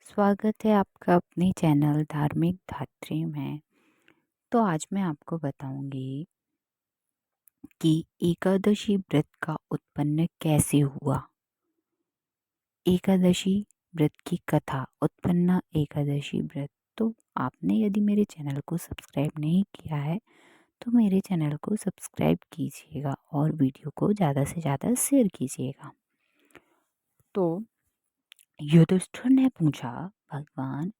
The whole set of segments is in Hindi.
स्वागत है आपका अपने चैनल धार्मिक धात्री में। तो आज मैं आपको बताऊंगी कि एकादशी व्रत का उत्पन्न कैसे हुआ। एकादशी व्रत की कथा, उत्पन्न एकादशी व्रत। तो आपने यदि मेरे चैनल को सब्सक्राइब नहीं किया है तो मेरे चैनल को सब्सक्राइब कीजिएगा और वीडियो को ज़्यादा से ज़्यादा शेयर कीजिएगा। तो युधिष्ठिर ने पूछा, भगवान,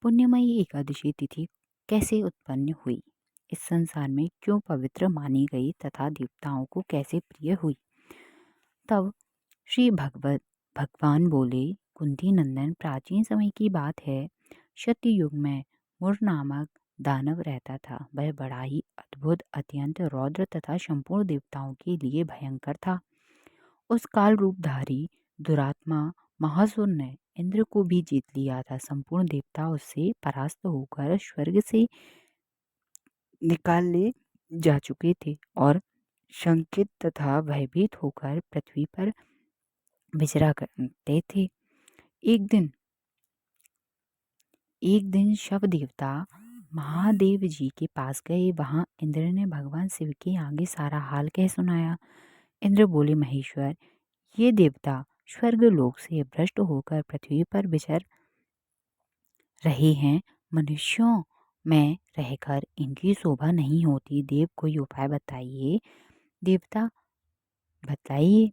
पुण्यमयी एकादशी तिथि कैसे उत्पन्न हुई, इस संसार में क्यों पवित्र मानी गई तथा देवताओं को कैसे प्रिय हुई। तब श्री भगवान बोले, कुंती नंदन, प्राचीन समय की बात है। सत्ययुग में मुर नामक दानव रहता था। वह बड़ा ही अद्भुत, अत्यंत रौद्र तथा संपूर्ण देवताओं के लिए भयंकर था। उस काल रूपधारी दुरात्मा महासुर ने इंद्र को भी जीत लिया था। संपूर्ण देवता उससे परास्त होकर स्वर्ग से निकाल ले जा चुके थे और शंकित तथा भयभीत होकर पृथ्वी पर विचरा करते थे। एक दिन शव देवता महादेव जी के पास गए। वहां इंद्र ने भगवान शिव के आगे सारा हाल कह सुनाया। इंद्र बोले, महेश्वर, ये देवता स्वर्ग लोक से भ्रष्ट होकर पृथ्वी पर विचर रहे हैं। मनुष्यों में रहकर इनकी शोभा नहीं होती। देव, कोई उपाय बताइए। देवता बताइए,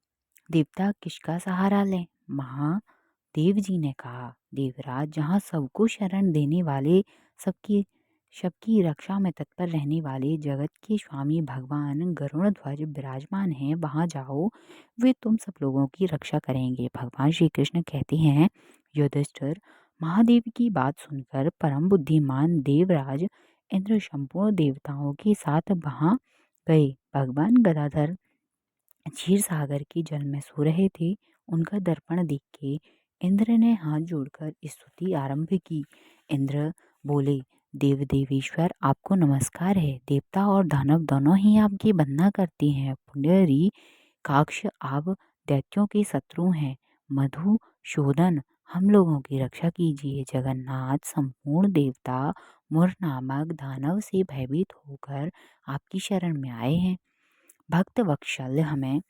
देवता किसका सहारा लें। महादेव जी ने कहा, देवराज, जहाँ सबको शरण देने वाले, सबकी सबकी रक्षा में तत्पर रहने वाले जगत के स्वामी भगवान गरुड़ ध्वज विराजमान हैं, वहां जाओ, वे तुम सब लोगों की रक्षा करेंगे। भगवान श्री कृष्ण कहते हैं, युधिष्ठिर, महादेव की बात सुनकर परम बुद्धिमान देवराज इंद्र संपूर्ण देवताओं के साथ वहां गए। भगवान गदाधर क्षीर सागर के जल में सो रहे थे। उनका दर्पण देख के इंद्र ने हाथ जोड़कर स्तुति आरंभ की। इंद्र बोले, देव देवेश्वर, आपको नमस्कार है। देवता और दानव दोनों ही आपकी वंदना करते हैं। पुंडरी काक्ष, आप दैत्यों के शत्रु हैं। मधुसूदन, हम लोगों की रक्षा कीजिए। जगन्नाथ, संपूर्ण देवता मुर नामक दानव से भयभीत होकर आपकी शरण में आए हैं। भक्त वत्सल, हमें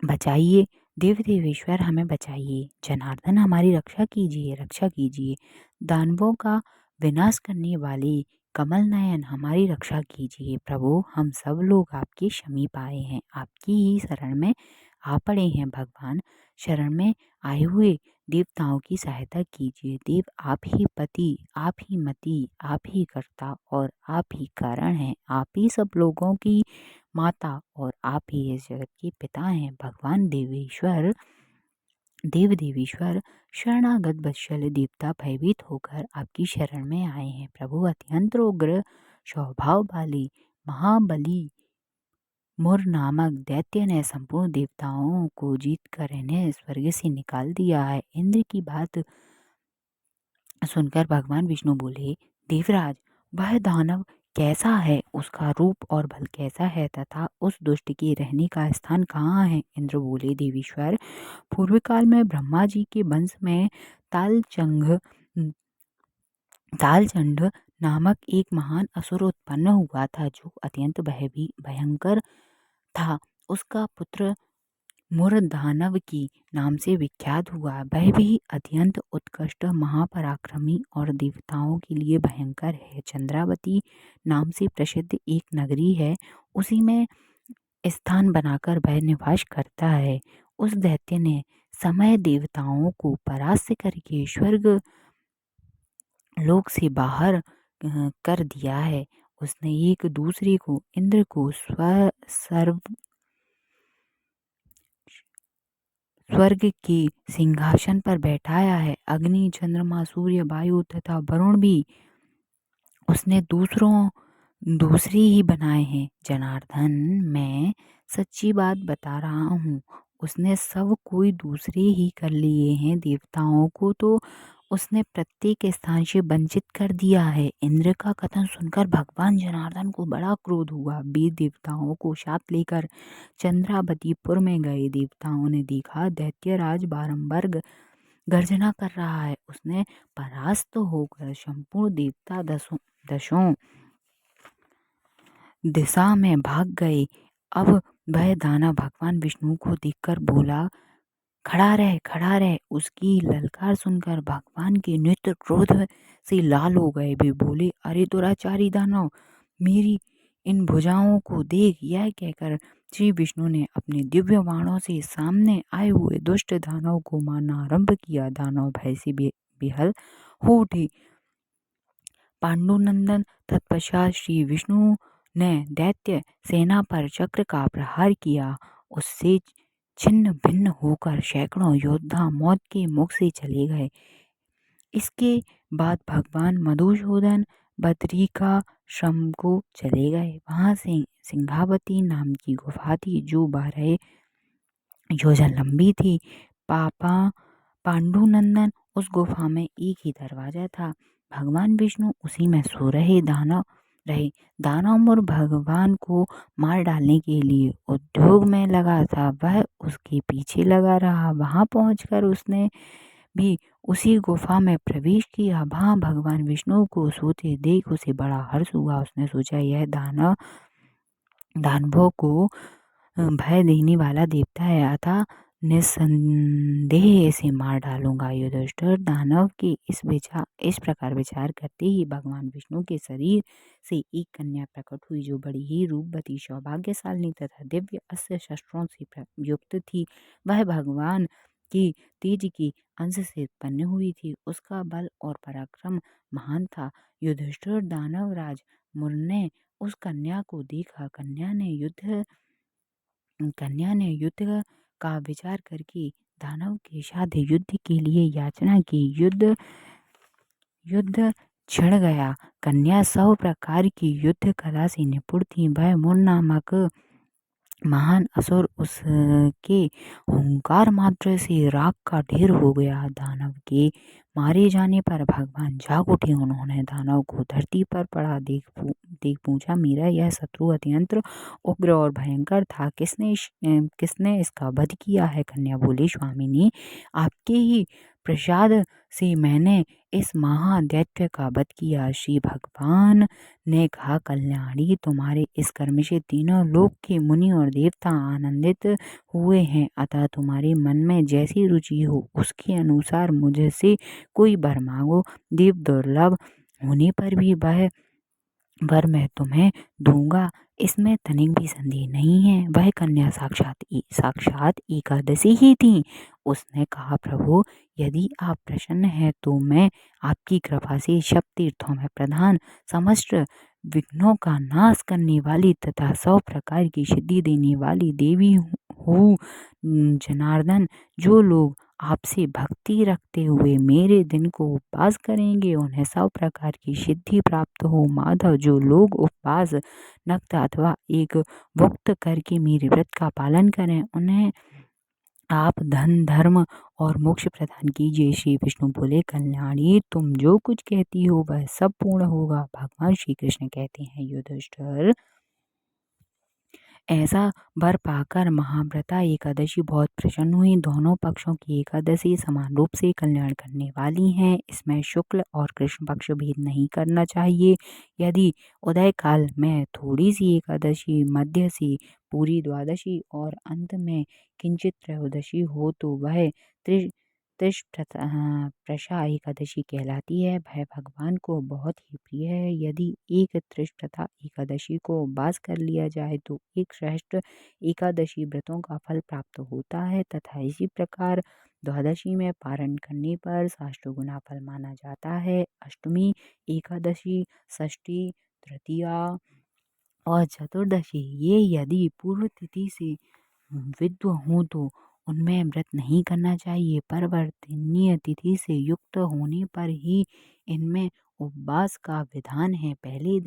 बचाइए। देव देवेश्वर, हमें बचाइए। जनार्दन, हमारी रक्षा कीजिए, रक्षा कीजिए। दानवों का विनाश करने वाले कमल नयन, हमारी रक्षा कीजिए। प्रभु, हम सब लोग आपके समीप आए हैं, आपकी ही शरण में आ पड़े हैं। भगवान, शरण में आए हुए देवताओं की सहायता कीजिए। देव, आप ही पति, आप ही मति, आप ही कर्ता और आप ही कारण हैं। आप ही सब लोगों की माता और आप ही इस जगत के पिता हैं। भगवान देव देवेश्वर, शरणागत वत्सल देवता भयभीत होकर आपकी शरण में आए हैं। प्रभु, अत्यंत उग्र स्वभाव वाले महाबली मुर नामक दैत्य ने संपूर्ण देवताओं को जीत कर इन्हें स्वर्ग से निकाल दिया है। इंद्र की बात सुनकर भगवान विष्णु बोले, देवराज, वह दानव कैसा है, उसका रूप और बल कैसा है तथा उस दुष्ट के रहने का स्थान कहाँ है। इंद्र बोले, देवेश्वर, पूर्व काल में ब्रह्मा जी के वंश में तालचंड नामक एक महान असुर उत्पन्न हुआ था, जो अत्यंत भयंकर था। उसका पुत्र मुरदानव की नाम से विख्यात हुआ। वह भी अत्यंत उत्कृष्ट, महापराक्रमी और देवताओं के लिए भयंकर है। चंद्रावती नाम से प्रसिद्ध एक नगरी है, उसी में स्थान बनाकर वह निवास करता है। उस दैत्य ने समय देवताओं को परास्त करके स्वर्ग लोक से बाहर कर दिया है। उसने एक दूसरे को, इंद्र को स्वर्ग के सिंहासन पर बैठाया है। अग्नि, चंद्रमा, सूर्य, वायु तथा वरुण भी उसने दूसरे ही बनाए हैं। जनार्दन, मैं सच्ची बात बता रहा हूँ, उसने सब कोई दूसरे ही कर लिए हैं। देवताओं को तो उसने प्रत्येक स्थान से वंचित कर दिया है। इंद्र का कथन सुनकर भगवान जनार्दन को बड़ा क्रोध हुआ। वे देवताओं को साथ लेकर चंद्रावतीपुर में गए। देवताओं ने देखा दैत्यराज बारंबार गर्जना कर रहा है। उसने परास्त होकर संपूर्ण देवता दशों दिशा में भाग गए। अब वह दानव भगवान विष्णु को देखकर बोला, खड़ा रह। उसकी ललकार सुनकर भगवान के नेत्र क्रोध से लाल हो गए। वे बोले, अरे दुराचारी दानव, मेरी इन भुजाओं को देख। यह कहकर श्री विष्णु ने अपने दिव्य बाणों से सामने आए हुए दुष्ट दानव को मारना आरंभ किया। दानव भय से बेहाल हो उठे। पांडुनंदन तत्पश्चात श्री विष्णु ने दैत्य सेना पर चक्र का प्रहार किया। उससे छिन्न भिन्न होकर सैकड़ों योद्धा मौत के मुख से चले गए। इसके बाद भगवान मधुसूदन बदरिकाश्रम को चले गए। वहां से सिंहावती नाम की गुफा थी जो 12 योजन लंबी थी। पापा पांडुनंदन उस गुफा में एक ही दरवाजा था। भगवान विष्णु उसी में सो रहे। दानव और भगवान को मार डालने के लिए उद्योग में लगा था। वह उसके पीछे लगा रहा। वहां पहुंचकर उसने भी उसी गुफा में प्रवेश किया। वहां भगवान विष्णु को सोते देख उसे बड़ा हर्ष हुआ। उसने सोचा, यह दानवों को भय देने वाला देवता है, अतः निस्संदेह इसे मार डालूंगा। युधिष्ठिर दानव के इस प्रकार विचार करते ही भगवान विष्णु के शरीर से एक कन्या प्रकट हुई जो बड़ी ही रूपवती, सौभाग्यशालिनी तथा दिव्य अस्त्र शस्त्रों से युक्त थी। वह भगवान के तेज के अंश से उत्पन्न हुई थी। उसका बल और पराक्रम महान था। युधिष्ठिर दानवराज मुर ने उस कन्या को देखा। कन्या ने युद्ध का विचार करके दानव के साथ युद्ध के लिए याचना की। युद्ध छिड़ गया। कन्या 100 प्रकार की युद्ध कला से निपुण थी। वह मुर नामक महान असुर उसके हुंकार मात्र से राख का ढेर हो गया। दानव के मारे जाने पर भगवान जाग उठे। उन्होंने दानव को धरती पर पड़ा देख पूछा, मेरा यह शत्रु अत्यंत उग्र और भयंकर था, किसने इसका वध किया है? कन्या बोली, स्वामिनी, आपके ही प्रसाद से मैंने इस महादैत्य का वध किया। श्री भगवान ने कहा, कल्याणी, तुम्हारे इस कर्म से तीनों लोक के मुनि और देवता आनंदित हुए हैं, अतः तुम्हारे मन में जैसी रुचि हो उसके अनुसार मुझसे कोई वर मांगो। देव दुर्लभ होने पर भी वह वर मैं तुम्हें दूंगा, इसमें तनिक भी संदेह नहीं है। वह कन्या साक्षात एकादशी ही थी। उसने कहा, प्रभु, यदि आप प्रसन्न हैं तो मैं आपकी कृपा से सब तीर्थों में प्रधान, समस्त विघ्नों का नाश करने वाली तथा 100 प्रकार की सिद्धि देने वाली देवी हूँ। जनार्दन, जो लोग आपसे भक्ति रखते हुए मेरे दिन को उपवास करेंगे उन्हें 100 प्रकार की सिद्धि प्राप्त हो। माधव, जो लोग उपवास, नक्त अथवा एक भुक्त करके मेरे व्रत का पालन करें उन्हें आप धन, धर्म और मोक्ष प्रदान कीजिए। श्री विष्णु बोले, कल्याणी, तुम जो कुछ कहती हो वह सब पूर्ण होगा। भगवान श्री कृष्ण कहते हैं, युधिष्ठिर, ऐसा वर पाकर महाव्रता एकादशी बहुत प्रसन्न हुई। दोनों पक्षों की एकादशी समान रूप से कल्याण करने वाली हैं। इसमें शुक्ल और कृष्ण पक्ष भेद नहीं करना चाहिए। यदि उदय काल में थोड़ी सी एकादशी, मध्य से पूरी द्वादशी और अंत में किंचित त्रयोदशी हो तो वह प्रशा एकादशी कहलाती है। वह भगवान को बहुत ही प्रिय है। यदि एक त्रिशप्रथा एकादशी को उपवास कर लिया जाए तो एक श्रेष्ठ एकादशी व्रतों का फल प्राप्त होता है तथा इसी प्रकार द्वादशी में पारण करने पर 700 गुना फल माना जाता है। अष्टमी, एकादशी, षष्ठी, तृतीया और चतुर्दशी ये यदि पूर्व तिथि से विद्व हों तो उनमें व्रत नहीं करना चाहिए। परिवर्तनीय तिथि से युक्त होने पर ही इनमें उपवास का विधान है। पहले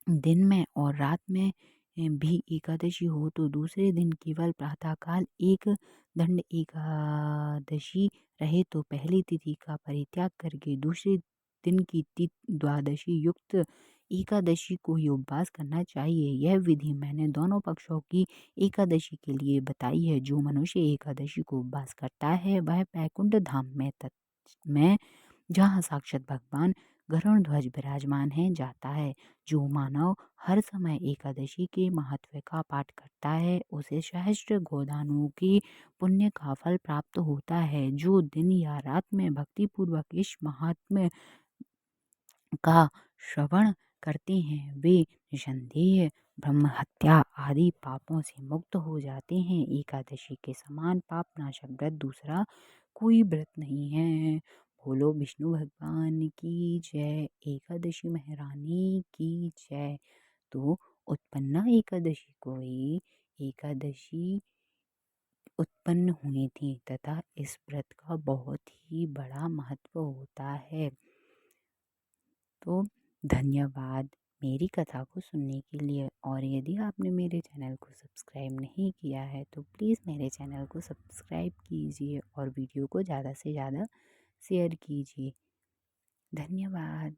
दिन में और रात में भी एकादशी हो तो दूसरे दिन केवल प्रातःकाल एक दंड एकादशी रहे तो पहली तिथि का परित्याग करके दूसरे दिन की द्वादशी युक्त एकादशी को ही उपवास करना चाहिए। यह विधि मैंने दोनों पक्षों की एकादशी के लिए बताई है। जो मनुष्य एकादशी को उपवास करता है वह बैकुंठ धाम में जहाँ साक्षात भगवान गरुड़ ध्वज विराजमान है जाता है। जो मानव हर समय एकादशी के महत्व का पाठ करता है उसे सहस्त्र गोदानों की पुण्य का फल प्राप्त होता है। जो दिन या रात में भक्ति पूर्वक इस महात्म्य का श्रवण करते हैं वे निसंदेह ब्रह्म हत्या आदि पापों से मुक्त हो जाते हैं। एकादशी के समान पाप नाशक व्रत दूसरा कोई व्रत नहीं है। बोलो विष्णु भगवान की जय, एकादशी महारानी की जय। तो उत्पन्ना एकादशी को ही एकादशी उत्पन्न हुई थी तथा इस व्रत का बहुत ही बड़ा महत्व होता है। तो धन्यवाद मेरी कथा को सुनने के लिए। और यदि आपने मेरे चैनल को सब्सक्राइब नहीं किया है तो प्लीज़ मेरे चैनल को सब्सक्राइब कीजिए और वीडियो को ज़्यादा से ज़्यादा शेयर कीजिए। धन्यवाद।